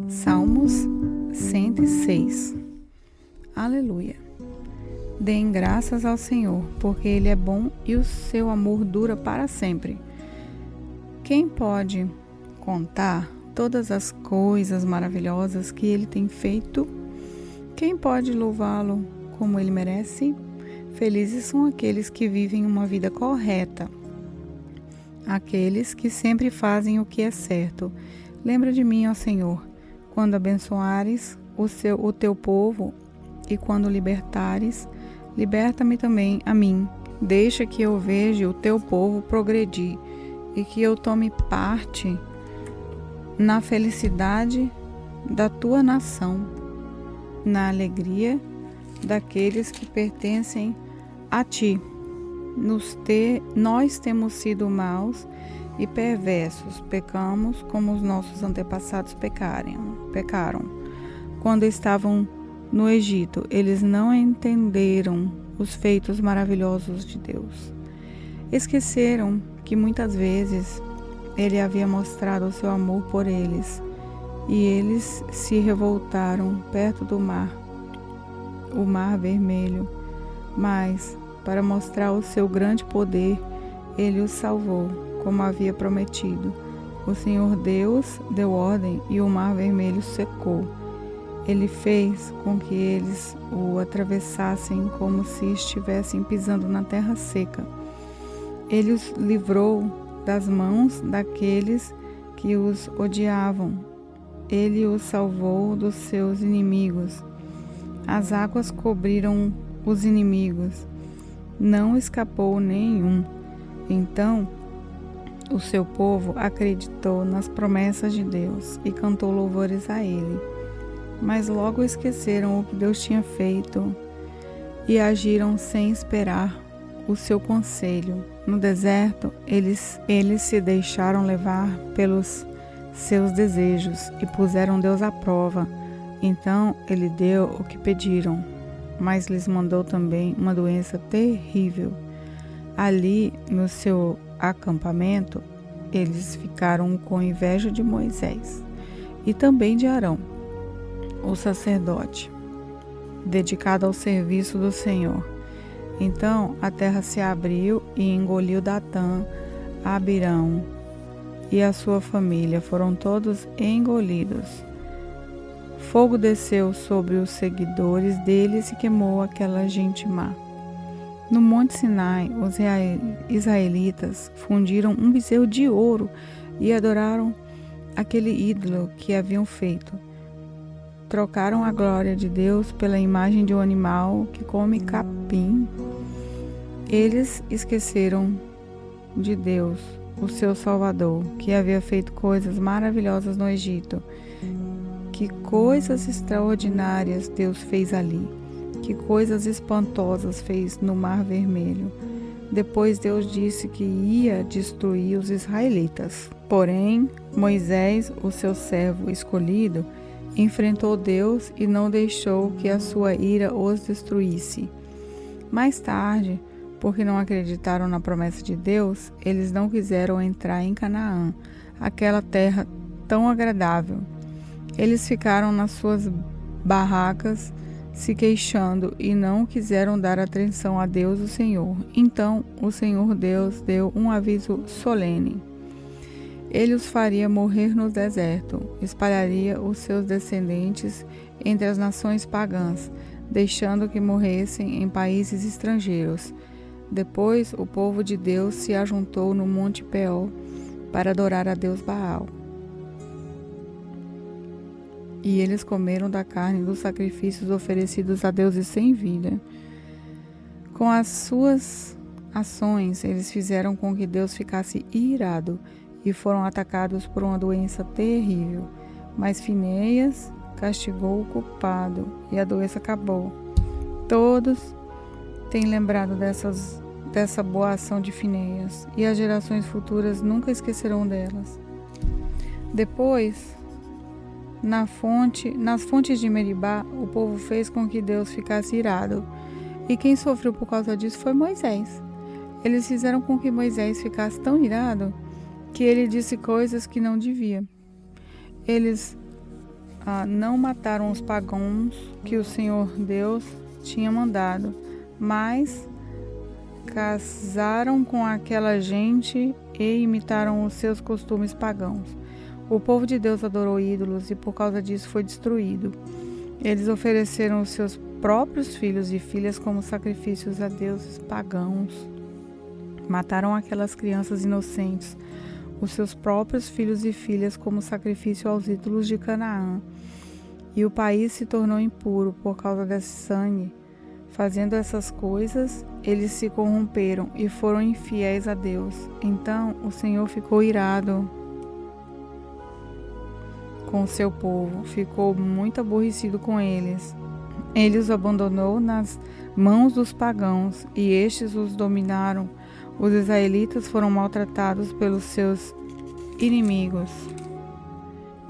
Salmos 106. Aleluia. Deem graças ao Senhor, porque Ele é bom e o seu amor dura para sempre. Quem pode contar todas as coisas maravilhosas que Ele tem feito? Quem pode louvá-lo como Ele merece? Felizes são aqueles que vivem uma vida correta, aqueles que sempre fazem o que é certo. Lembra de mim, ó Senhor, quando abençoares o teu povo e quando libertares, liberta-me também a mim. Deixa que eu veja o teu povo progredir e que eu tome parte na felicidade da tua nação, na alegria daqueles que pertencem a ti. Nós temos sido maus e perversos, pecamos como os nossos antepassados pecaram. Quando estavam no Egito, eles não entenderam os feitos maravilhosos de Deus. Esqueceram que muitas vezes Ele havia mostrado o seu amor por eles, e eles se revoltaram perto do mar, o Mar Vermelho. Mas, para mostrar o seu grande poder, Ele os salvou, como havia prometido. O Senhor Deus deu ordem e o Mar Vermelho secou. Ele fez com que eles o atravessassem como se estivessem pisando na terra seca. Ele os livrou das mãos daqueles que os odiavam. Ele os salvou dos seus inimigos. As águas cobriram os inimigos. Não escapou nenhum. Então, o seu povo acreditou nas promessas de Deus e cantou louvores a Ele. Mas logo esqueceram o que Deus tinha feito e agiram sem esperar o seu conselho. No deserto, eles se deixaram levar pelos seus desejos e puseram Deus à prova. Então Ele deu o que pediram, mas lhes mandou também uma doença terrível. Ali, no seu acampamento, eles ficaram com inveja de Moisés e também de Arão, o sacerdote, dedicado ao serviço do Senhor. Então a terra se abriu e engoliu Datã, Abirão e a sua família, foram todos engolidos. Fogo desceu sobre os seguidores deles e queimou aquela gente má. No Monte Sinai, os israelitas fundiram um bezerro de ouro e adoraram aquele ídolo que haviam feito. Trocaram a glória de Deus pela imagem de um animal que come capim. Eles esqueceram de Deus, o seu Salvador, que havia feito coisas maravilhosas no Egito. Que coisas extraordinárias Deus fez ali. Que coisas espantosas fez no Mar Vermelho. Depois Deus disse que ia destruir os israelitas. Porém, Moisés, o seu servo escolhido, enfrentou Deus e não deixou que a sua ira os destruísse. Mais tarde, porque não acreditaram na promessa de Deus, eles não quiseram entrar em Canaã, aquela terra tão agradável. Eles ficaram nas suas barracas se queixando e não quiseram dar atenção a Deus, o Senhor. Então o Senhor Deus deu um aviso solene. Ele os faria morrer no deserto, espalharia os seus descendentes entre as nações pagãs, deixando que morressem em países estrangeiros. Depois o povo de Deus se ajuntou no Monte Peor para adorar a Deus Baal. E eles comeram da carne dos sacrifícios oferecidos a deuses sem vida. Com as suas ações, eles fizeram com que Deus ficasse irado e foram atacados por uma doença terrível. Mas Finéias castigou o culpado e a doença acabou. Todos têm lembrado dessa boa ação de Finéias e as gerações futuras nunca esquecerão delas. Depois, nas fontes de Meribá, o povo fez com que Deus ficasse irado. E quem sofreu por causa disso foi Moisés. Eles fizeram com que Moisés ficasse tão irado que ele disse coisas que não devia. Eles não mataram os pagãos que o Senhor Deus tinha mandado, mas casaram com aquela gente e imitaram os seus costumes pagãos. O povo de Deus adorou ídolos e por causa disso foi destruído. Eles ofereceram os seus próprios filhos e filhas como sacrifícios a deuses pagãos. Mataram aquelas crianças inocentes, os seus próprios filhos e filhas como sacrifício aos ídolos de Canaã. E o país se tornou impuro por causa desse sangue. Fazendo essas coisas, eles se corromperam e foram infiéis a Deus. Então o Senhor ficou irado com o seu povo, ficou muito aborrecido com eles. Ele os abandonou nas mãos dos pagãos e estes os dominaram. Os israelitas foram maltratados pelos seus inimigos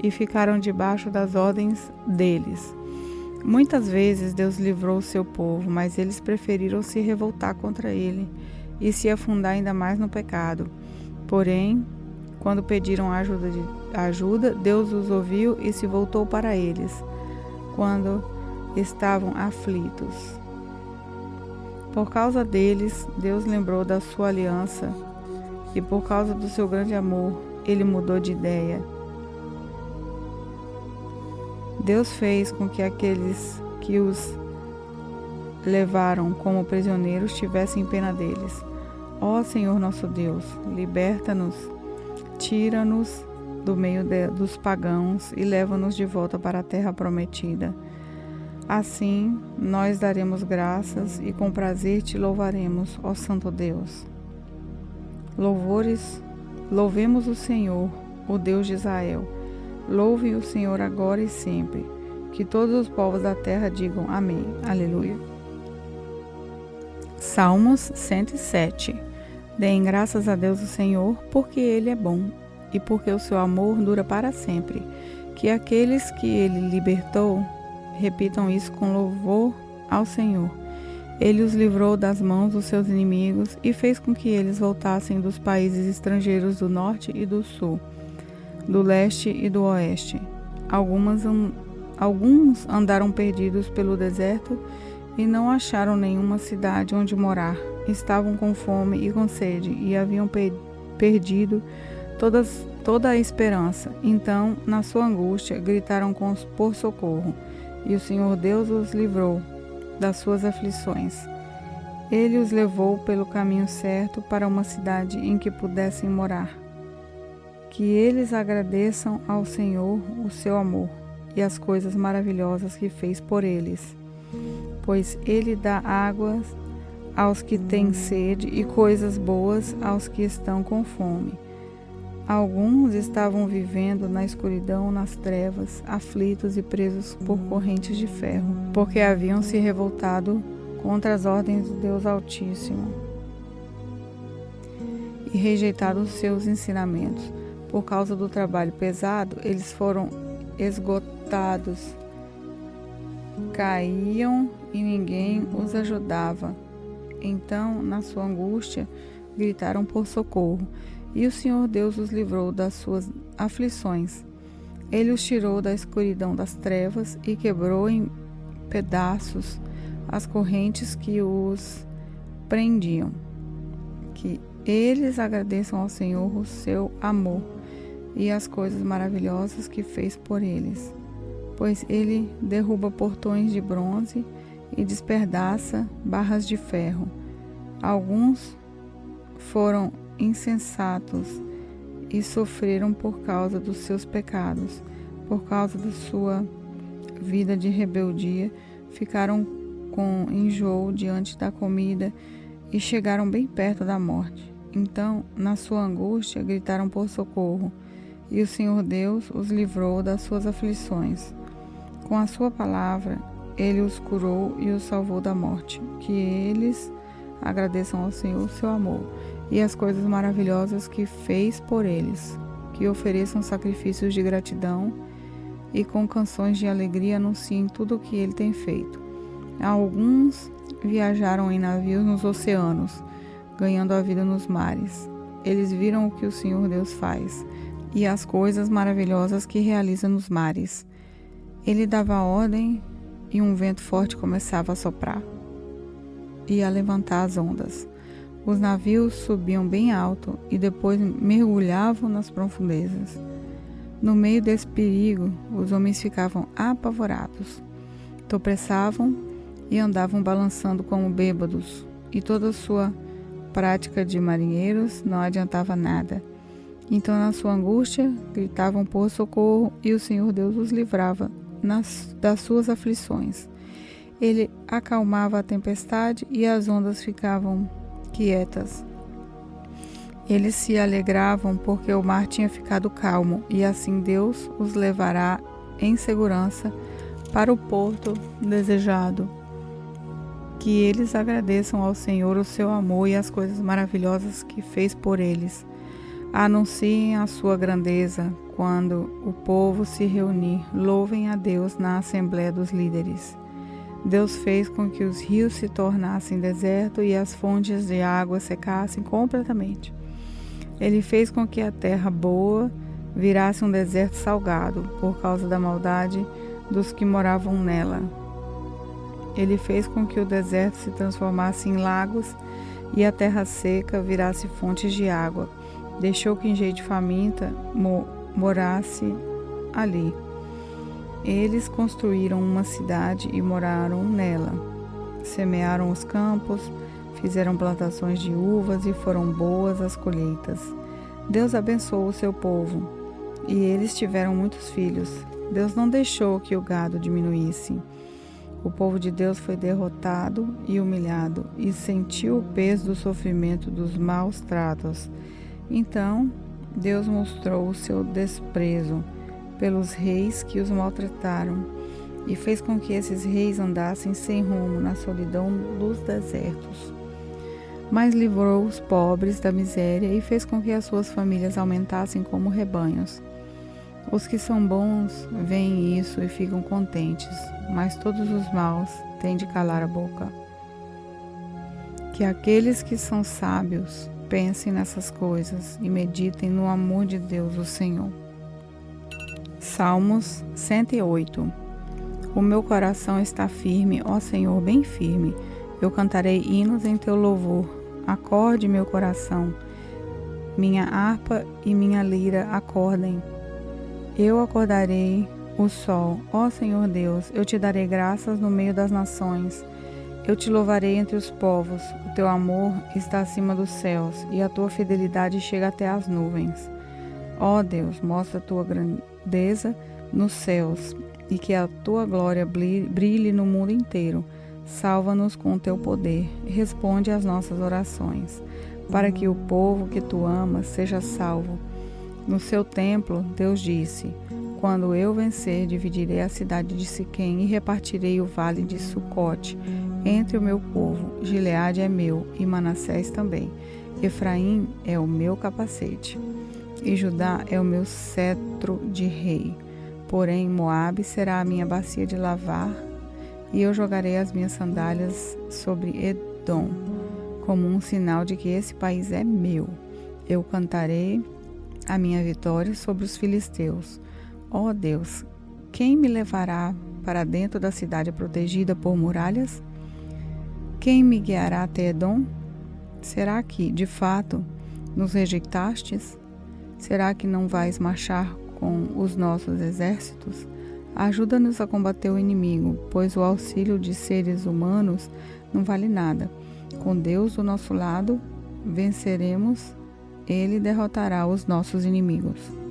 e ficaram debaixo das ordens deles. Muitas vezes Deus livrou o seu povo, mas eles preferiram se revoltar contra ele e se afundar ainda mais no pecado. Porém, quando pediram ajuda, Deus os ouviu e se voltou para eles, quando estavam aflitos. Por causa deles, Deus lembrou da sua aliança e por causa do seu grande amor, ele mudou de ideia. Deus fez com que aqueles que os levaram como prisioneiros tivessem pena deles. Ó Senhor nosso Deus, liberta-nos, tira-nos do meio dos pagãos e leva-nos de volta para a terra prometida. Assim, nós daremos graças e com prazer te louvaremos, ó Santo Deus. Louvemos o Senhor, o Deus de Israel. Louve o Senhor agora e sempre. Que todos os povos da terra digam amém. Aleluia. Salmos 107. Deem graças a Deus o Senhor, porque Ele é bom e porque o seu amor dura para sempre. Que aqueles que Ele libertou repitam isso com louvor ao Senhor. Ele os livrou das mãos dos seus inimigos e fez com que eles voltassem dos países estrangeiros do norte e do sul, do leste e do oeste. Alguns andaram perdidos pelo deserto e não acharam nenhuma cidade onde morar. Estavam com fome e com sede e haviam perdido toda a esperança. Então, na sua angústia, gritaram por socorro, e o Senhor Deus os livrou das suas aflições. Ele os levou pelo caminho certo para uma cidade em que pudessem morar. Que eles agradeçam ao Senhor o seu amor e as coisas maravilhosas que fez por eles, pois Ele dá águas aos que têm sede e coisas boas aos que estão com fome. Alguns estavam vivendo na escuridão, nas trevas, aflitos e presos por correntes de ferro, porque haviam se revoltado contra as ordens do Deus Altíssimo e rejeitado os seus ensinamentos. Por causa do trabalho pesado, eles foram esgotados, caíam e ninguém os ajudava. Então, na sua angústia, gritaram por socorro, e o Senhor Deus os livrou das suas aflições. Ele os tirou da escuridão das trevas e quebrou em pedaços as correntes que os prendiam. Que eles agradeçam ao Senhor o seu amor e as coisas maravilhosas que fez por eles, pois ele derruba portões de bronze e despedaça barras de ferro. Alguns foram insensatos e sofreram por causa dos seus pecados, por causa da sua vida de rebeldia, ficaram com enjoo diante da comida e chegaram bem perto da morte. Então, na sua angústia, gritaram por socorro, e o Senhor Deus os livrou das suas aflições. Com a sua palavra, Ele os curou e os salvou da morte. Que eles agradeçam ao Senhor o seu amor e as coisas maravilhosas que fez por eles. Que ofereçam sacrifícios de gratidão e com canções de alegria anunciem tudo o que Ele tem feito. Alguns viajaram em navios nos oceanos, ganhando a vida nos mares. Eles viram o que o Senhor Deus faz e as coisas maravilhosas que realiza nos mares. Ele dava ordem e um vento forte começava a soprar e a levantar as ondas. Os navios subiam bem alto e depois mergulhavam nas profundezas. No meio desse perigo, os homens ficavam apavorados, tropeçavam e andavam balançando como bêbados, e toda a sua prática de marinheiros não adiantava nada. Então, na sua angústia, gritavam por socorro e o Senhor Deus os livrava das suas aflições. Ele acalmava a tempestade e as ondas ficavam quietas. Eles se alegravam porque o mar tinha ficado calmo, e assim Deus os levará em segurança para o porto desejado. Que eles agradeçam ao Senhor o seu amor e as coisas maravilhosas que fez por eles. Anunciem a sua grandeza quando o povo se reunir. Louvem a Deus na Assembleia dos Líderes. Deus fez com que os rios se tornassem deserto e as fontes de água secassem completamente. Ele fez com que a terra boa virasse um deserto salgado por causa da maldade dos que moravam nela. Ele fez com que o deserto se transformasse em lagos e a terra seca virasse fontes de água. Deixou que gente faminta morasse ali. Eles construíram uma cidade e moraram nela. Semearam os campos, fizeram plantações de uvas e foram boas as colheitas. Deus abençoou o seu povo e eles tiveram muitos filhos. Deus não deixou que o gado diminuísse. O povo de Deus foi derrotado e humilhado e sentiu o peso do sofrimento dos maus tratos. Então, Deus mostrou o seu desprezo pelos reis que os maltrataram e fez com que esses reis andassem sem rumo na solidão dos desertos. Mas livrou os pobres da miséria e fez com que as suas famílias aumentassem como rebanhos. Os que são bons veem isso e ficam contentes, mas todos os maus têm de calar a boca. Que aqueles que são sábios pensem nessas coisas e meditem no amor de Deus, o Senhor. Salmos 108. O meu coração está firme, ó Senhor, bem firme. Eu cantarei hinos em teu louvor. Acorde meu coração. Minha harpa e minha lira acordem. Eu acordarei o sol, ó Senhor Deus. Eu te darei graças no meio das nações. Eu te louvarei entre os povos. O teu amor está acima dos céus e a tua fidelidade chega até as nuvens. Ó Deus, mostra a tua grandeza nos céus e que a tua glória brilhe no mundo inteiro. Salva-nos com o teu poder. Responde às nossas orações, para que o povo que tu amas seja salvo. No seu templo, Deus disse: quando eu vencer, dividirei a cidade de Siquém e repartirei o vale de Sucote entre o meu povo. Gileade é meu e Manassés também. Efraim é o meu capacete e Judá é o meu cetro de rei. Porém, Moabe será a minha bacia de lavar e eu jogarei as minhas sandálias sobre Edom, como um sinal de que esse país é meu. Eu cantarei a minha vitória sobre os filisteus. Ó Deus, quem me levará para dentro da cidade protegida por muralhas? Quem me guiará até Edom? Será que, de fato, nos rejeitastes? Será que não vais marchar com os nossos exércitos? Ajuda-nos a combater o inimigo, pois o auxílio de seres humanos não vale nada. Com Deus do nosso lado, venceremos. Ele derrotará os nossos inimigos.